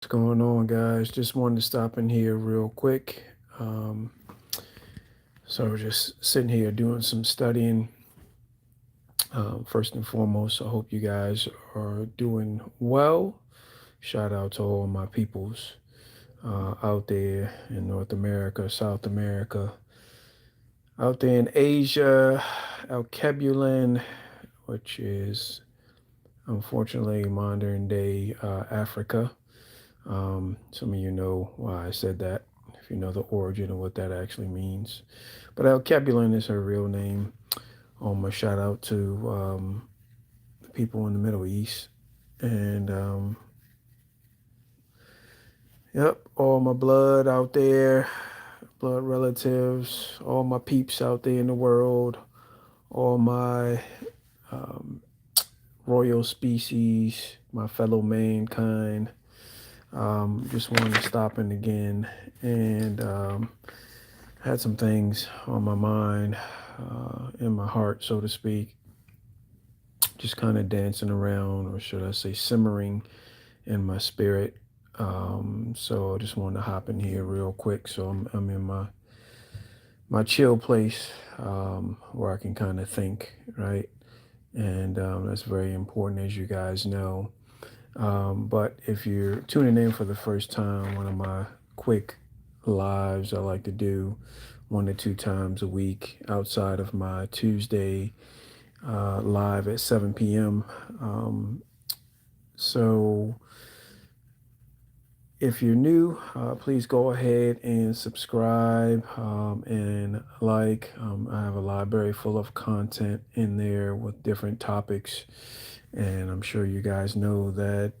What's going on, guys? Just wanted to stop in here real quick. Um, so just sitting here doing some studying. First and foremost, I hope you guys are doing well. Shout out to all my peoples out there in North America, South America, out there in Asia, Alkebulan, which is unfortunately modern day Africa. Some of you know why I said that, if you know the origin of what that actually means. But Alkebulan is her real name. A shout out to the people in the Middle East. And yep, all my blood out there, blood relatives, all my peeps out there in the world, all my um, royal species, my fellow mankind. Just wanted to stop in again and had some things on my mind, in my heart, so to speak, just kind of dancing around, or should I say, simmering in my spirit. So I just wanted to hop in here real quick. So I'm in my chill place, where I can kind of think, right? And that's very important, as you guys know. But if you're tuning in for the first time, one of my quick lives I like to do 1 to 2 times a week outside of my Tuesday live at 7 p.m. So if you're new, please go ahead and subscribe and like. I have a library full of content in there with different topics. And I'm sure you guys know that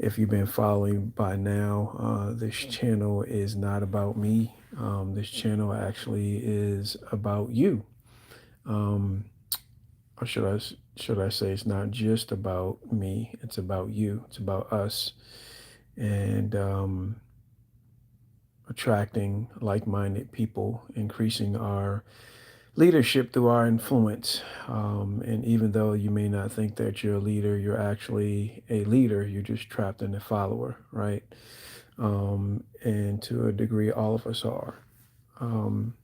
if you've been following by now, this channel is not about me. This channel actually is about you. Um, or should I say it's not just about me, it's about you, it's about us. And attracting like-minded people, increasing our leadership through our influence. And even though you may not think that you're a leader, you're actually a leader. You're just trapped in a follower, right? And to a degree, all of us are. Um,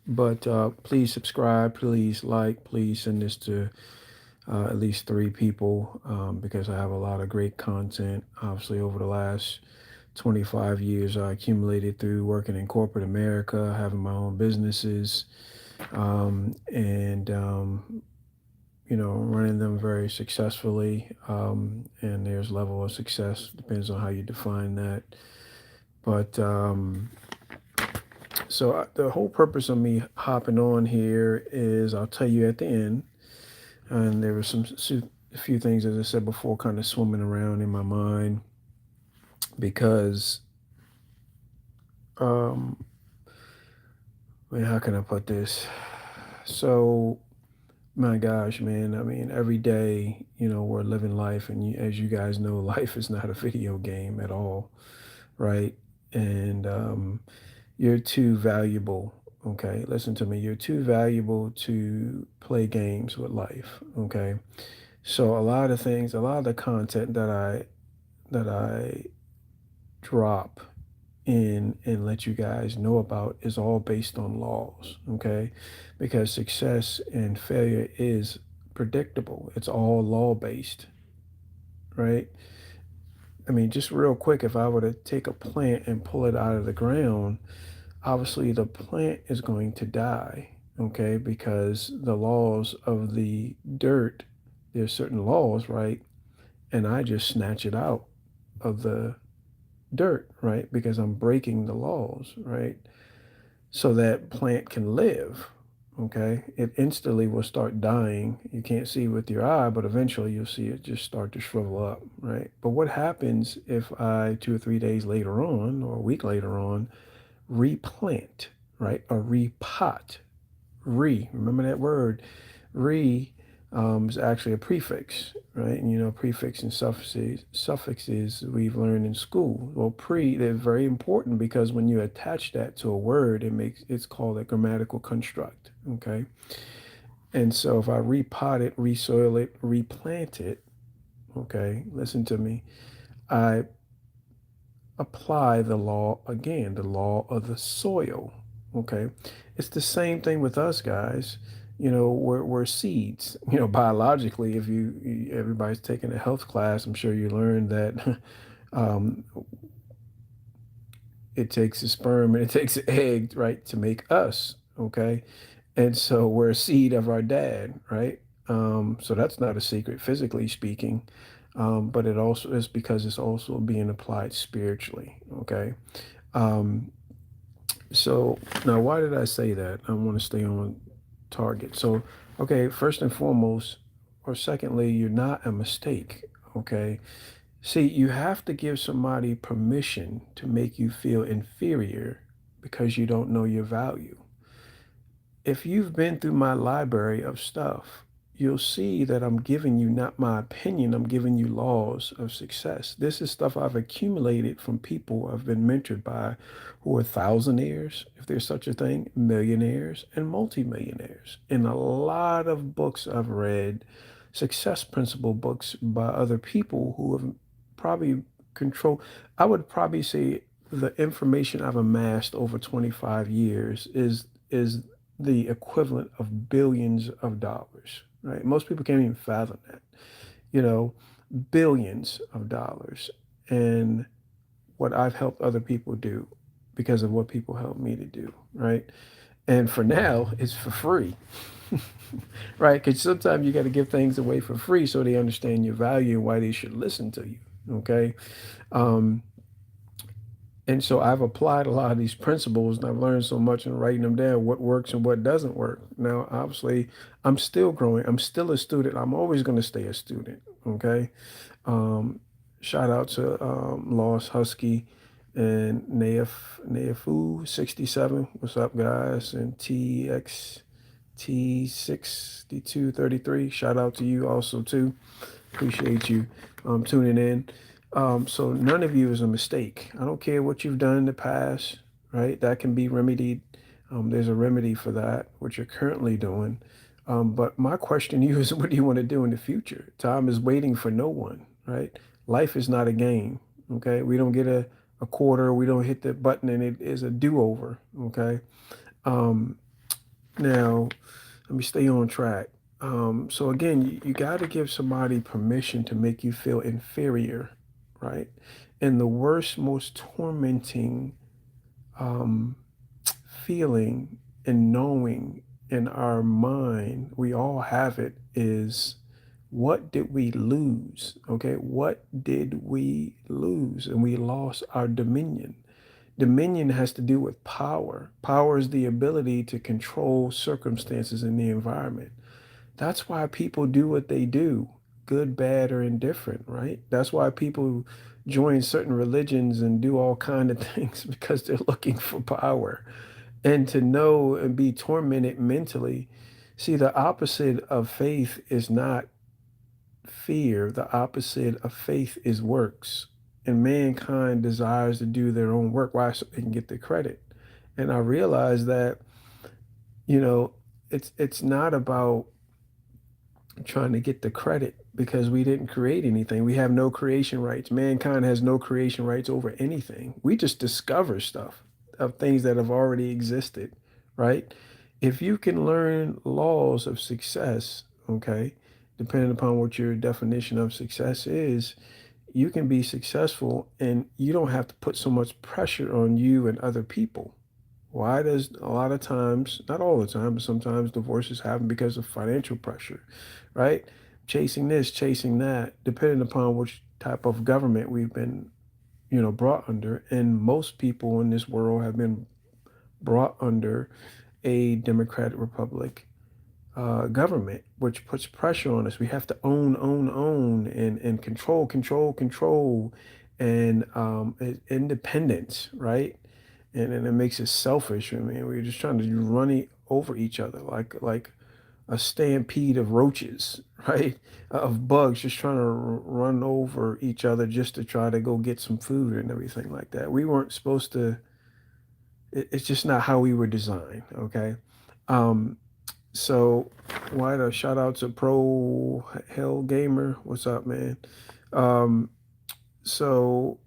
but please subscribe, please like, please send this to at least 3 people, because I have a lot of great content. Obviously, over the last 25 years, I accumulated through working in corporate America, having my own businesses, and running them very successfully. And there's level of success, depends on how you define that. But the whole purpose of me hopping on here is, I'll tell you at the end. And there were a few things, as I said before, kind of swimming around in my mind because, um, how can I put this? So, my gosh, man, I mean, every day, we're living life, and as you guys know, life is not a video game at all, right? And you're too valuable. Okay, listen to me. You're too valuable to play games with life. Okay, so a lot of the content that I drop in and let you guys know about is all based on laws, okay? Because success and failure is predictable. It's all law based, right? I mean, just real quick, if I were to take a plant and pull it out of the ground, obviously the plant is going to die, okay? Because the laws of the dirt, there's certain laws, right? And I just snatch it out of the dirt, right? Because I'm breaking the laws, right? So that plant can live. Okay. It instantly will start dying. You can't see with your eye, but eventually you'll see it just start to shrivel up, right? But what happens if I 2 or 3 days later on, or a week later on, replant, right? Or repot? Remember that word? Re is actually a prefix, right? And prefix and suffixes we've learned in school. Well, they're very important because when you attach that to a word, it's called a grammatical construct. Okay. And so if I repot it, resoil it, replant it, okay, listen to me. I apply the law again, the law of the soil. Okay. It's the same thing with us guys. We're seeds. Biologically, if everybody's taking a health class, I'm sure you learned that um, it takes a sperm and it takes an egg, right, to make us. Okay. And so we're a seed of our dad, right? So that's not a secret, physically speaking. But it also is because it's also being applied spiritually. Okay. Um, so now, why did I say that? I want to stay on target. So, okay, first and foremost, or secondly, you're not a mistake. Okay. See, you have to give somebody permission to make you feel inferior because you don't know your value. If you've been through my library of stuff, you'll see that I'm giving you not my opinion, I'm giving you laws of success. This is stuff I've accumulated from people I've been mentored by who are thousandaires, if there's such a thing, millionaires, and multimillionaires. And a lot of books I've read, success principle books by other people who have probably control. I would probably say the information I've amassed over 25 years is the equivalent of billions of dollars, right? Most people can't even fathom that, you know, billions of dollars. And what I've helped other people do because of what people helped me to do, right? And for now, it's for free, right? Because sometimes you got to give things away for free so they understand your value and why they should listen to you, okay? Um, And so I've applied a lot of these principles and I've learned so much in writing them down, what works and what doesn't work. Now, obviously, I'm still growing. I'm still a student. I'm always going to stay a student. Okay. Um, Shout out to Lost Husky and Neafu 67. What's up, guys? And TXT 6233. Shout out to you also, too. Appreciate you tuning in. So none of you is a mistake. I don't care what you've done in the past, right? That can be remedied. There's a remedy for that, what you're currently doing. But my question to you is, what do you want to do in the future? Time is waiting for no one, right? Life is not a game, okay? We don't get a quarter, we don't hit the button and it is a do-over, okay? Um, Now, let me stay on track. So again, you got to give somebody permission to make you feel inferior, right? And the worst, most tormenting um, feeling and knowing in our mind, we all have it, is what did we lose? Okay, what did we lose? And we lost our dominion. Dominion has to do with power. Power is the ability to control circumstances in the environment. That's why people do what they do, good, bad, or indifferent, right? That's why people join certain religions and do all kind of things because they're looking for power and to know and be tormented mentally. See, the opposite of faith is not fear. The opposite of faith is works. And mankind desires to do their own work. Why? So they can get the credit. And I realize that, you know, it's not about trying to get the credit because we didn't create anything. We have no creation rights. Mankind has no creation rights over anything. We just discover stuff of things that have already existed, right? If you can learn laws of success, okay, depending upon what your definition of success is, you can be successful and you don't have to put so much pressure on you and other people. Why does a lot of times, not all the time, but sometimes divorces happen because of financial pressure, right? Chasing this, chasing that, depending upon which type of government we've been, brought under. And most people in this world have been brought under a democratic republic government, which puts pressure on us. We have to own, and control, and independence, right? And it makes us selfish. I mean, we're just trying to over each other like a stampede of roaches, right? Of bugs just trying to run over each other just to try to go get some food and everything like that. We weren't supposed to. It's just not how we were designed. Okay. Um, so why the shout out to Pro Hell Gamer? What's up, man? Um, so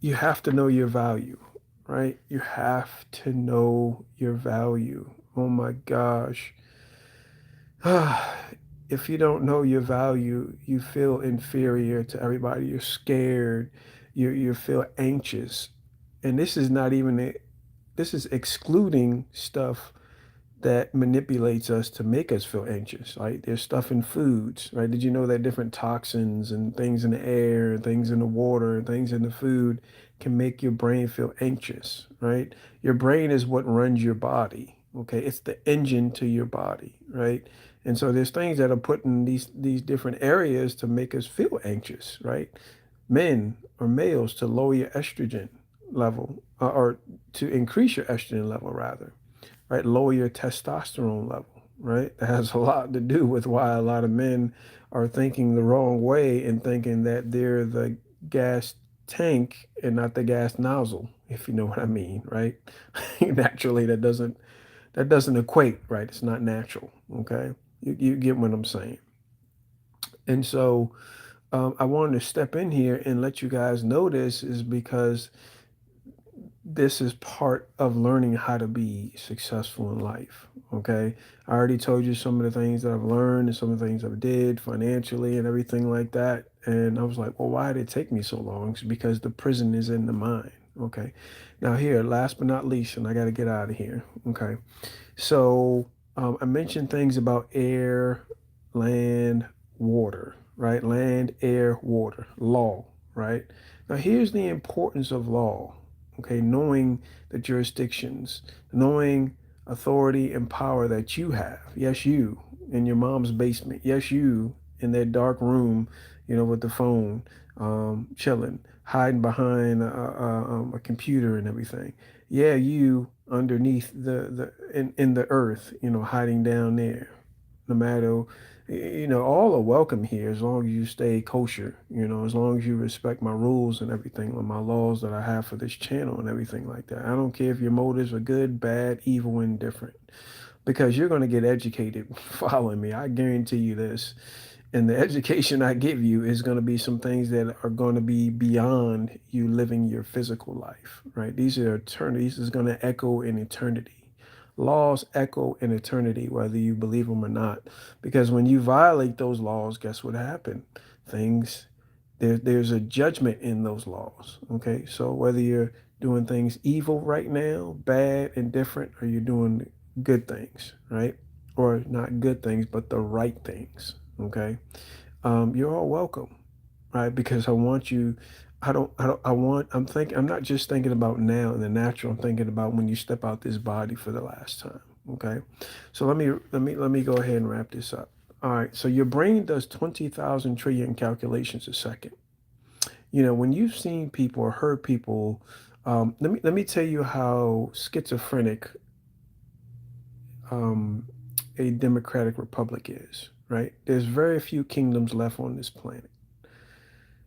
you have to know your value, right? You have to know your value. Oh my gosh. If you don't know your value, you feel inferior to everybody. You're scared. You feel anxious. And this is not even it. This is excluding stuff that manipulates us to make us feel anxious, right? There's stuff in foods, right? Did you know that different toxins and things in the air, and things in the water, and things in the food can make your brain feel anxious, right? Your brain is what runs your body, okay? It's the engine to your body, right? And so there's things that are put in these different areas to make us feel anxious, right? Men or males to lower your estrogen level, or to increase your estrogen level rather, right? Lower your testosterone level, right? That has a lot to do with why a lot of men are thinking the wrong way and thinking that they're the gas tank and not the gas nozzle, if you know what I mean, right? Naturally, that doesn't equate, right? It's not natural, okay? You get what I'm saying. And so I wanted to step in here and let you guys know this is because this is part of learning how to be successful in life. Okay. I already told you some of the things that I've learned and some of the things I've did financially and everything like that. And I was like, well, why did it take me so long? It's because the prison is in the mind. Okay. Now, here, last but not least, and I got to get out of here. Okay. So I mentioned things about air, land, water, right? Land, air, water, law, right? Now, here's the importance of law, okay? Knowing the jurisdictions, knowing authority and power that you have. Yes, you in your mom's basement. Yes, you in that dark room, with the phone, chilling, hiding behind a computer and everything. Yeah, you underneath in the earth, hiding down there. No matter, all are welcome here as long as you stay kosher, as long as you respect my rules and everything, or my laws that I have for this channel and everything like that. I don't care if your motives are good, bad, evil, indifferent, because you're going to get educated following me. I guarantee you this. And the education I give you is going to be some things that are going to be beyond you living your physical life, right? These are eternity. This is going to echo in eternity. Laws echo in eternity, whether you believe them or not. Because when you violate those laws, guess what happened? Things, there's a judgment in those laws. Okay. So whether you're doing things evil right now, bad, indifferent, or you're doing good things, right? Or not good things, but the right things. Okay. You're all welcome, right? Because I want you, I'm not just thinking about now in the natural, I'm thinking about when you step out this body for the last time. Okay. So let me go ahead and wrap this up. All right. So your brain does 20,000 trillion calculations a second. When you've seen people or heard people, let me tell you how schizophrenic um, a democratic republic is, right? There's very few kingdoms left on this planet.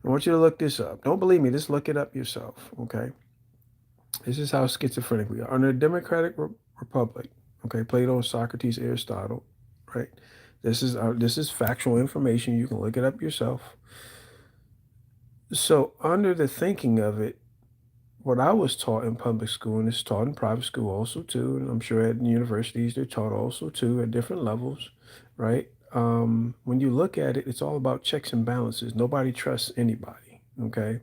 I want you to look this up. Don't believe me, just look it up yourself, okay? This is how schizophrenic we are. Under a democratic republic, okay, Plato, Socrates, Aristotle, right? This is factual information. You can look it up yourself. So under the thinking of it, what I was taught in public school, and it's taught in private school also too, and I'm sure at universities they're taught also too at different levels, right? When you look at it, it's all about checks and balances. Nobody trusts anybody, okay?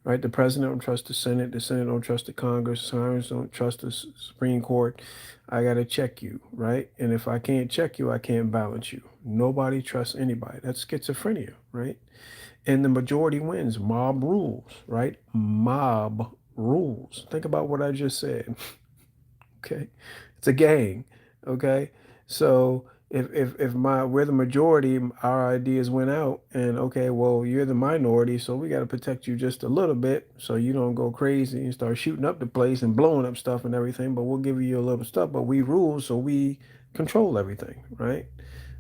Right? The president don't trust the Senate don't trust the Congress don't trust the Supreme Court. I gotta check you, right? And if I can't check you, I can't balance you. Nobody trusts anybody. That's schizophrenia, right? And the majority wins. Mob rules, right? Mob rules. Think about what I just said. Okay. It's a gang. Okay. So if we're the majority, our ideas went out, and okay, well, you're the minority, so we got to protect you just a little bit so you don't go crazy and start shooting up the place and blowing up stuff and everything, but we'll give you a little stuff, but we rule, so we control everything, right?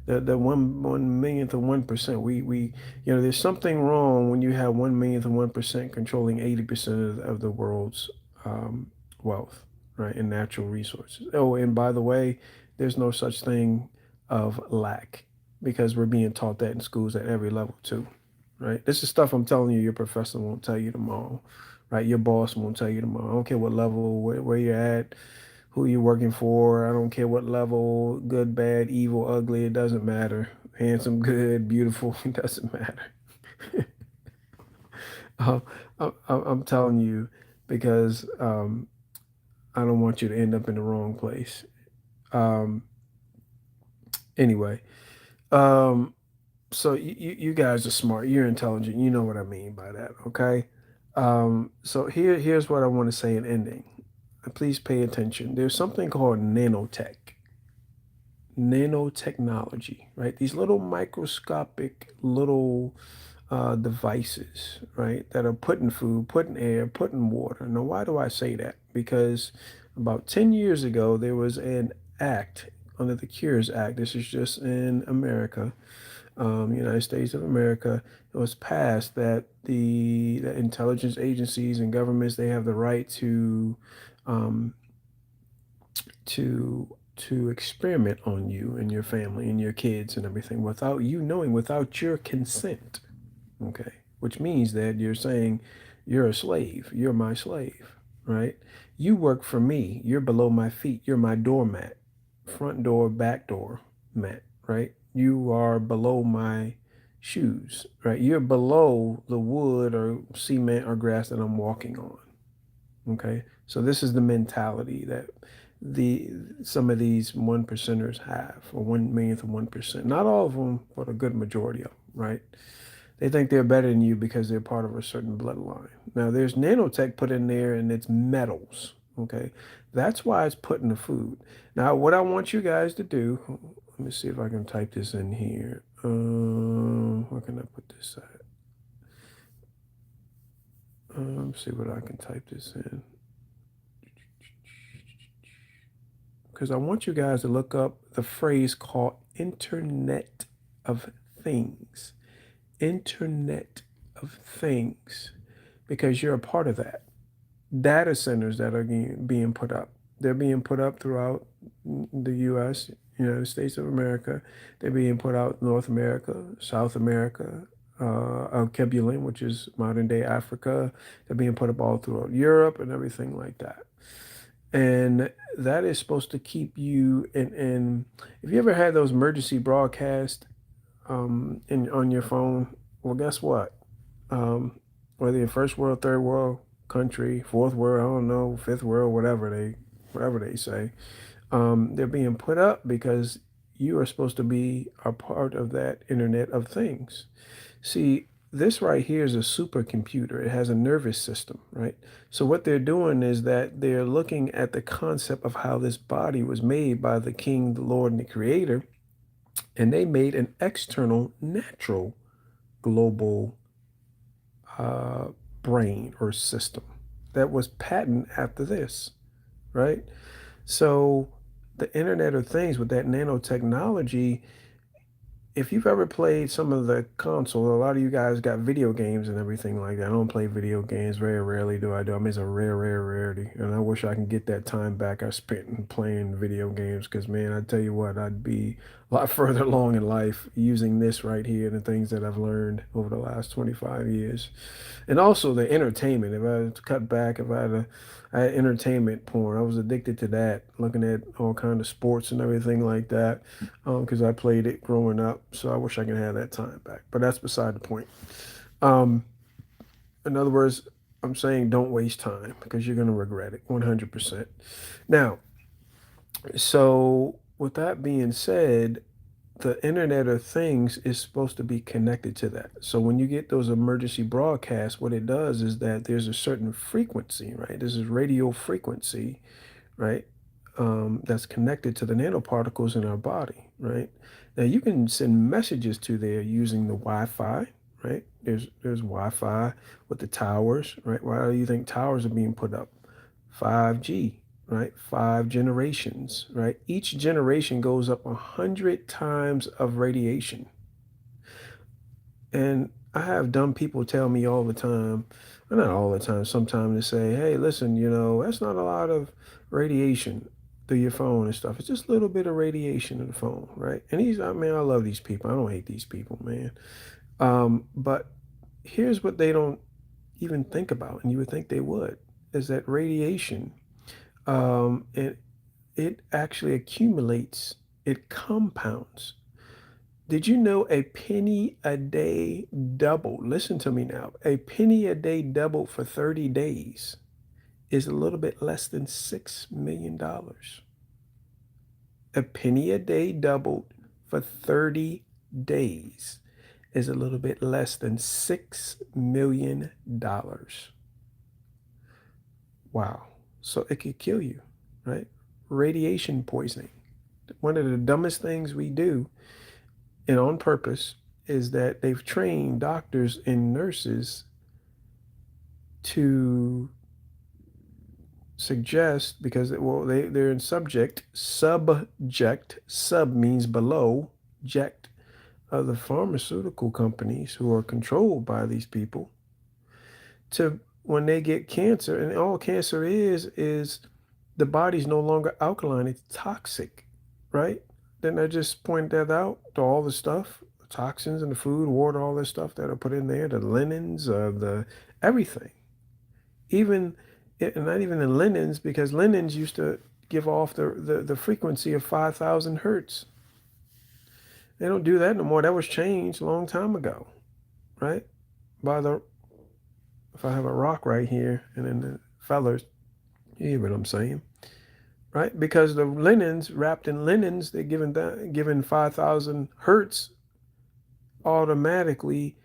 The one millionth of 1%. There's something wrong when you have 1 millionth of 1% controlling 80% of the world's wealth, right, and natural resources. Oh, and by the way, there's no such thing of lack, because we're being taught that in schools at every level too. right? This is stuff I'm telling you your professor won't tell you tomorrow, right? Your boss won't tell you tomorrow. I don't care what level, where you're at, who you're working for. I don't care what level, good, bad, evil, ugly, it doesn't matter. Handsome, good, beautiful, it doesn't matter. Uh, I'm telling you because I don't want you to end up in the wrong place. Um, anyway, um, so you guys are smart. You're intelligent. You know what I mean by that, okay? So here's what I want to say in ending. Please pay attention. There's something called nanotechnology, right? These little microscopic little devices, right, that are put in food, put in air, put in water. Now, why do I say that? Because about 10 years ago, there was an act under the Cures Act. This is just in America, United States of America. It was passed that the intelligence agencies and governments, they have the right um, to experiment on you and your family and your kids and everything without you knowing, without your consent. Okay. Which means that you're saying you're a slave. You're my slave, right? You work for me. You're below my feet. You're my doormat, front door, back door mat, right? You are below my shoes, right? You're below the wood or cement or grass that I'm walking on. Okay. So this is the mentality that the some of these one percenters have, or 1 millionth of 1%. Not all of them, but a good majority of them, right? They think they're better than you because they're part of a certain bloodline. Now, there's nanotech put in there and it's metals. Okay. That's why it's put in the food. Now, what I want you guys to do, let me see if I can type this in here. Where can I put this at? See what I can type this in. Because I want you guys to look up the phrase called Internet of Things. Internet of Things, because you're a part of that. Data centers that are being put up. They're being put up throughout the U.S., United States of America. They're being put out North America, South America, Kebulin, which is modern day Africa. They're being put up all throughout Europe and everything like that. And that is supposed to keep you in. If you ever had those emergency broadcasts in on your phone, well, guess what? Um, Whether you're first world, third world country, fourth world, I don't know, fifth world, whatever they say, they're being put up because you are supposed to be a part of that Internet of Things. See, this right here is a supercomputer. It has a nervous system, right? So what they're doing is that they're looking at the concept of how this body was made by the King, the Lord, and the Creator, and they made an external, natural, global uh, brain or system that was patented after this, right? So the Internet of Things with that nanotechnology, if you've ever played some of the console, a lot of you guys got video games and everything like that. I don't play video games. Very rarely do I do. I mean, it's a rare rarity. And I wish I can get that time back I spent in playing video games because, man, I tell you what, I'd be a lot further along in life using this right here and the things that I've learned over the last 25 years. And also the entertainment. If I had to cut back, if I had entertainment porn, I was addicted to that, looking at all kind of sports and everything like that, because I played it growing up. So I wish I could have that time back. But that's beside the point. Um, in other words, I'm saying don't waste time because you're going to regret it 100%. Now, so with that being said, the Internet of Things is supposed to be connected to that. So when you get those emergency broadcasts, what it does is that there's a certain frequency, right? This is radio frequency, right? That's connected to the nanoparticles in our body, right? Now you can send messages to there using the Wi-Fi, right? There's Wi-Fi with the towers, right? Why do you think towers are being put up? 5G, right? 5 generations, right? Each generation goes up 100 times of radiation. And I have dumb people tell me all the time, well, not all the time, sometimes they say, hey, listen, that's not a lot of radiation through your phone and stuff. It's just a little bit of radiation in the phone, right? And I mean, I love these people. I don't hate these people, man. But here's what they don't even think about, and you would think they would, is that radiation, it actually accumulates, it compounds. Did you know a penny a day double? Listen to me now. A penny a day doubled for 30 days is a little bit less than $6 million. A penny a day doubled for 30 days is a little bit less than $6 million. Wow. So it could kill you, right? Radiation poisoning. One of the dumbest things we do, and on purpose, is that they've trained doctors and nurses to suggest, because well, they're in subject, sub means below, ject, of the pharmaceutical companies who are controlled by these people, to when they get cancer, and all cancer is the body's no longer alkaline, it's toxic, right? Then I just point that out to all the stuff, the toxins in the food, water, all this stuff that are put in there, the linens, the everything. Even not even the linens, because linens used to give off the frequency of 5,000 hertz. They don't do that no more. That was changed a long time ago, right? By the If I have a rock right here, and then the fellers, you hear what I'm saying, right? Because the linens, wrapped in linens, they're given 5,000 hertz, automatically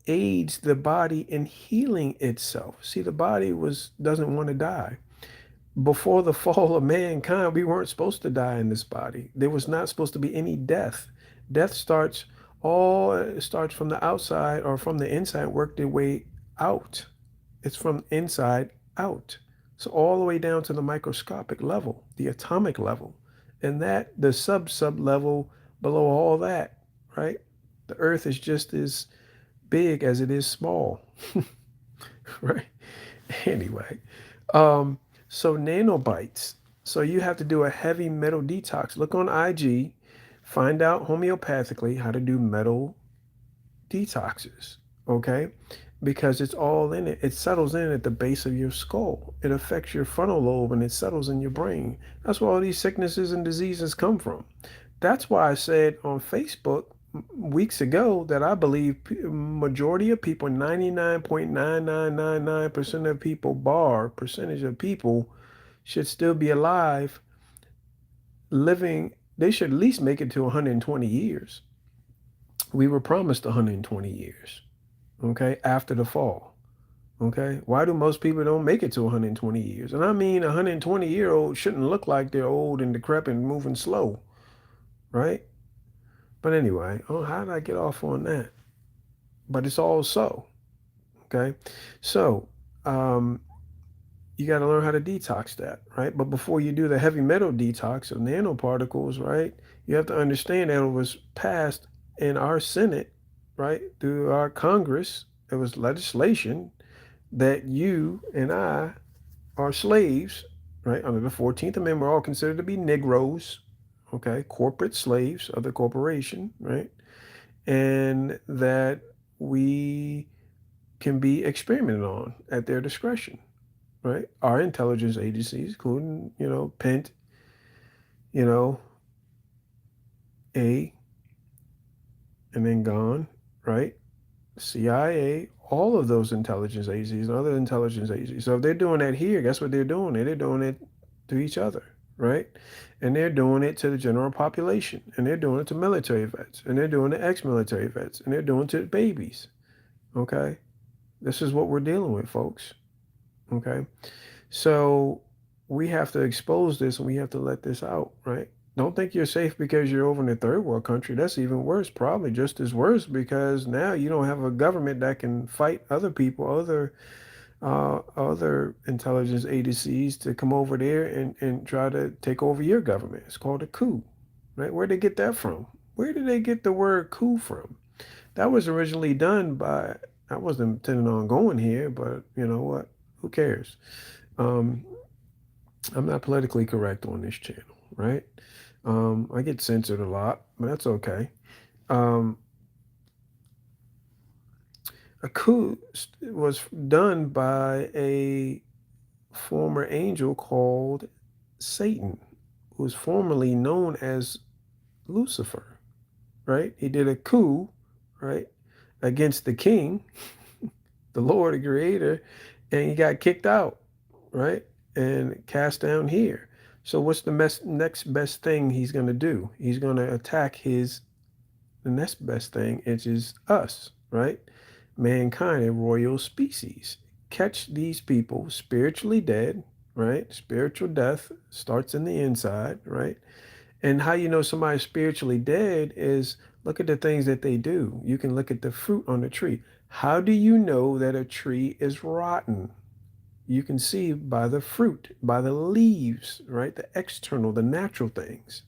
aids the body in healing itself. See, the body doesn't want to die. Before the fall of mankind, we weren't supposed to die in this body. There was not supposed to be any death. Death starts from the outside or from the inside, work their way out. It's from inside out. So all the way down to the microscopic level, the atomic level, and that the sub level below all that, right? The earth is just as big as it is small, right? Anyway, um, so nanobites. So you have to do a heavy metal detox. Look on IG, find out homeopathically how to do metal detoxes, okay? Because it's all in it. It settles in at the base of your skull. It affects your frontal lobe and it settles in your brain. That's where all these sicknesses and diseases come from. That's why I said on Facebook weeks ago that I believe majority of people, 99.9999% of people, bar percentage of people, should still be alive, living. They should at least make it to 120 years. We were promised 120 years, okay, after the fall. Okay, why do most people don't make it to 120 years? And I mean, 120-year-old shouldn't look like they're old and decrepit and moving slow, right? But anyway, oh, how did I get off on that? But it's all so, okay? So, um, you got to learn how to detox that, right? But before you do the heavy metal detox of nanoparticles, right, you have to understand that it was passed in our Senate, right, through our Congress. There was legislation that you and I are slaves, right, under the 14th Amendment. We're all considered to be Negroes, okay, corporate slaves of the corporation, right? And that we can be experimented on at their discretion, right? Our intelligence agencies, including, Pent, you know, A, and then gone, right? CIA, all of those intelligence agencies and other intelligence agencies. So if they're doing that here, guess what they're doing? They're doing it to each other, right? And they're doing it to the general population, and they're doing it to military vets, and they're doing it to ex-military vets, and they're doing it to babies, okay? This is what we're dealing with, folks, okay? So we have to expose this and we have to let this out, right? Don't think you're safe because you're over in a third world country. That's even worse, probably just as worse, because now you don't have a government that can fight other people, other intelligence agencies to come over there and try to take over your government. It's called a coup, right? Where'd they get that from? Where did they get the word coup from? That was originally done by, I wasn't intending on going here, but you know what? Who cares? Um, I'm not politically correct on this channel, right? I get censored a lot, but that's okay. Um, A coup was done by a former angel called Satan, who was formerly known as Lucifer, right? He did a coup, right, against the king, the Lord, the creator, and he got kicked out, right? And cast down here. So what's the next best thing he's going to do? He's going to attack the next best thing, which is us, right? Mankind, a royal species. Catch these people spiritually dead, right? Spiritual death starts in the inside, right? And how you know somebody's spiritually dead is look at the things that they do. You can look at the fruit on the tree. How do you know that a tree is rotten? You can see by the fruit, by the leaves, right? The external, the natural things.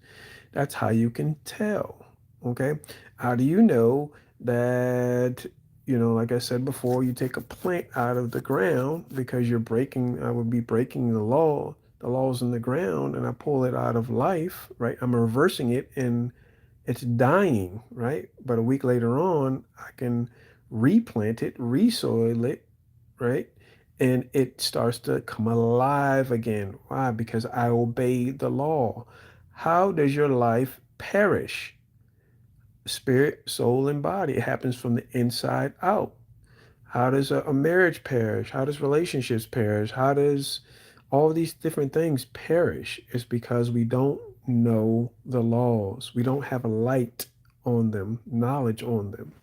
That's how you can tell. Okay. How do you know that, like I said before, you take a plant out of the ground because I would be breaking the laws in the ground, and I pull it out of life, right? I'm reversing it and it's dying, right? But a week later on, I can replant it, resoil it, right? And it starts to come alive again. Why? Because I obeyed the law. How does your life perish? Spirit, soul, and body. It happens from the inside out. How does a marriage perish? How does relationships perish? How does all these different things perish? It's because we don't know the laws. We don't have a light on them, knowledge on them.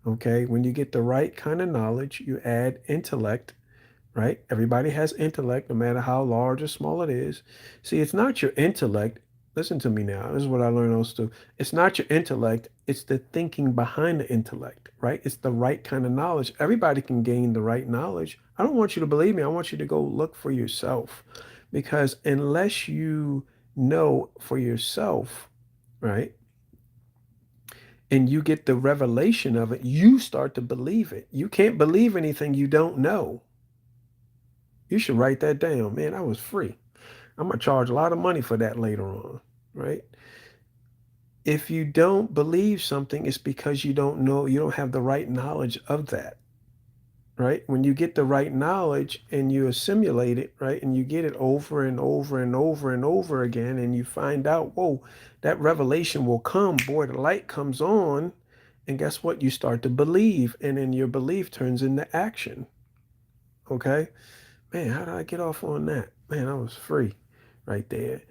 Okay. When you get the right kind of knowledge, you add intellect, right? Everybody has intellect, no matter how large or small it is. See, it's not your intellect. Listen to me now. This is what I learned also. It's not your intellect, it's the thinking behind the intellect, right? It's the right kind of knowledge. Everybody can gain the right knowledge. I don't want you to believe me. I want you to go look for yourself because unless you know for yourself, right? And you get the revelation of it, you start to believe it. You can't believe anything you don't know. You should write that down. Man, that was free. I'm gonna charge a lot of money for that later on, right? If you don't believe something, it's because you don't know, you don't have the right knowledge of that, right? When you get the right knowledge and you assimilate it, right, and you get it over and over and over and over again, and you find out, whoa, that revelation will come, boy, the light comes on, and guess what? You start to believe, and then your belief turns into action, okay? Man, how did I get off on that? Man, that was free right there.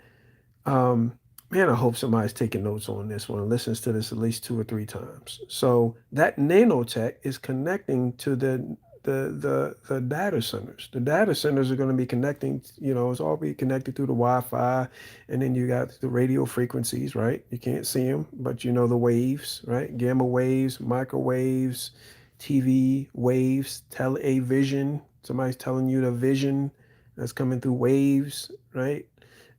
Um, man, I hope somebody's taking notes on this one, listens to this at least 2 or 3 times. So that nanotech is connecting to the data centers. The data centers are going to be connecting, it's all be connected through the Wi-Fi, and then you got the radio frequencies, right? You can't see them, but you know the waves, right? Gamma waves, microwaves, TV waves, television. Somebody's telling you the vision that's coming through waves, right?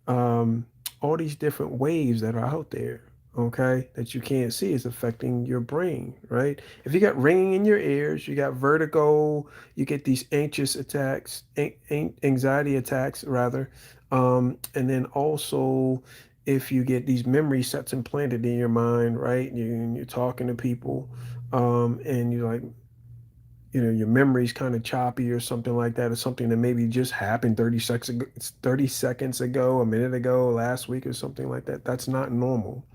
Um, all these different waves that are out there, okay, that you can't see is affecting your brain, right? If you got ringing in your ears, you got vertigo, you get these anxious attacks, anxiety attacks rather, and then also if you get these memory sets implanted in your mind, right? You're talking to people, and you're like, your memory's kind of choppy or something like that, or something that maybe just happened 30 seconds ago, a minute ago, last week, or something like that. That's not normal.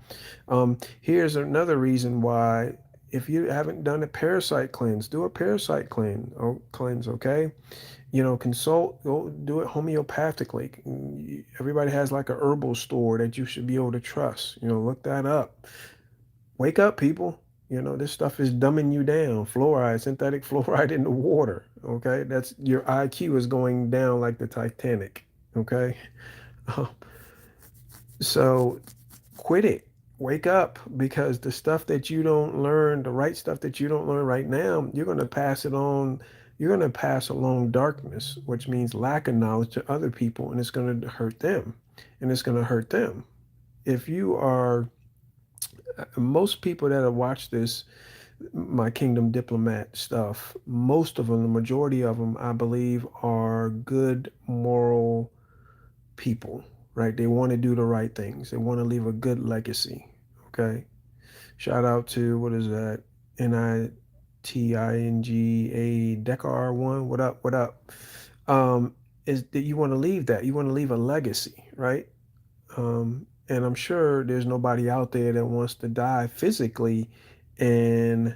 Here's another reason why. If you haven't done a parasite cleanse, do a parasite cleanse, okay? Consult, go do it homeopathically. Everybody has like a herbal store that you should be able to trust. Look that up. Wake up, people. This stuff is dumbing you down. Fluoride, synthetic fluoride in the water. Okay. That's your IQ is going down like the Titanic. Okay. Uh, so quit it. Wake up because the stuff that you don't learn, the right stuff that you don't learn right now, you're going to pass it on. You're going to pass along darkness, which means lack of knowledge to other people, and it's going to hurt them. And it's going to hurt them. If you are, most people that have watched this, my Kingdom Diplomat stuff, most of them, the majority of them, I believe, are good, moral people, right? They want to do the right things. They want to leave a good legacy. Okay. Shout out to, what is that? Tinga Dekar one. What up? What up? Um, is that you want to leave that? You want to leave a legacy, right? And I'm sure there's nobody out there that wants to die physically and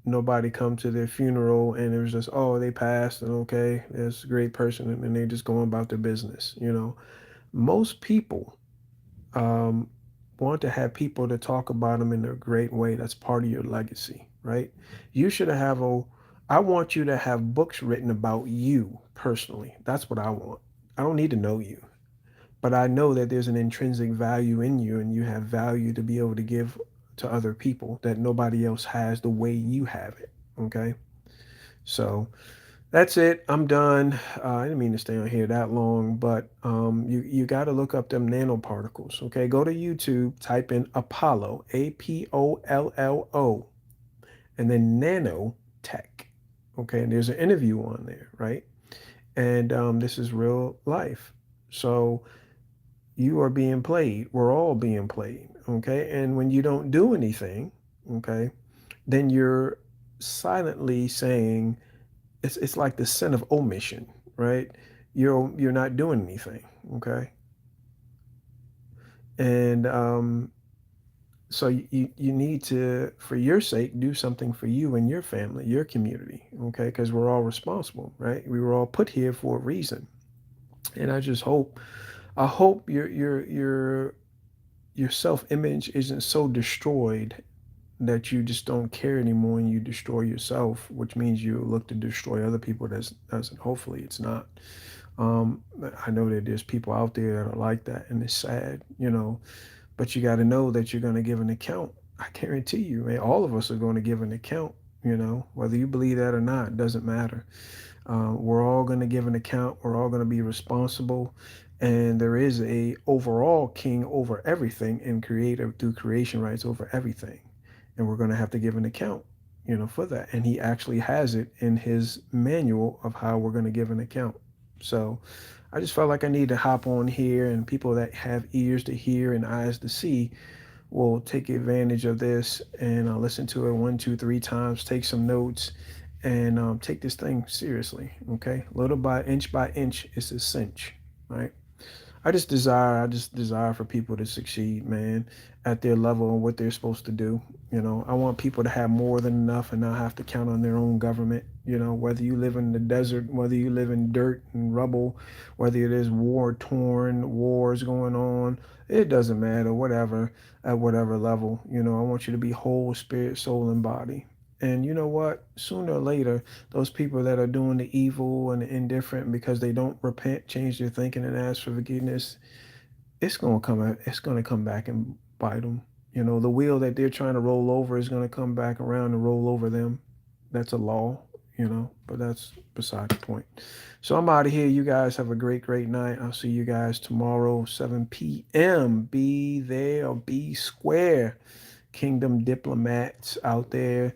nobody come to their funeral and it was just, oh, they passed and okay, there's a great person and they just going about their business, you know. Most people um, want to have people to talk about them in a great way. That's part of your legacy, right? You should have I want you to have books written about you personally. That's what I want. I don't need to know you, but I know that there's an intrinsic value in you and you have value to be able to give to other people that nobody else has the way you have it. Okay. So that's it. I'm done. I didn't mean to stay on here that long, but you got to look up them nanoparticles. Okay, go to YouTube, type in Apollo, Apollo, and then nanotech. Okay, and there's an interview on there, right? And this is real life. So you are being played. We're all being played. Okay, and when you don't do anything, okay, then you're silently saying it's like the sin of omission, right? You're not doing anything, okay? And so you need to, for your sake, do something for you and your family, your community, okay? Because we're all responsible, right? We were all put here for a reason, and I hope your self image isn't so destroyed that you just don't care anymore and you destroy yourself, which means you look to destroy other people. That's doesn't. Hopefully, it's not. Um, I know that there's people out there that are like that, and it's sad, you know. But you got to know that you're going to give an account. I guarantee you, man. All of us are going to give an account. You know, whether you believe that or not, it doesn't matter. We're all going to give an account. We're all going to be responsible, and there is a overall king over everything, and creator through creation rights over everything, and we're going to have to give an account, you know, for that. And he actually has it in his manual of how we're going to give an account. So I just felt like I need to hop on here, and people that have ears to hear and eyes to see will take advantage of this and listen to it one, two, three times, take some notes, and take this thing seriously. Okay, little by inch, it's a cinch, right? I just desire for people to succeed, man, at their level and what they're supposed to do. You know, I want people to have more than enough and not have to count on their own government. You know, whether you live in the desert, whether you live in dirt and rubble, whether it is war torn, wars going on, it doesn't matter, whatever, at whatever level. You know, I want you to be whole, spirit, soul, and body. And you know what? Sooner or later, those people that are doing the evil and the indifferent because they don't repent, change their thinking, and ask for forgiveness, it's gonna come back and bite them. You know, the wheel that they're trying to roll over is gonna come back around and roll over them. That's a law, you know, but that's beside the point. So I'm out of here. You guys have a great, great night. I'll see you guys tomorrow, 7 p.m. Be there or be square. Kingdom diplomats out there.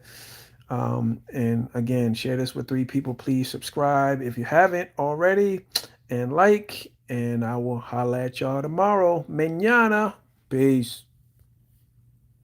And again, share this with 3 people. Please subscribe if you haven't already and like. And I will holla at y'all tomorrow. Mañana. Peace.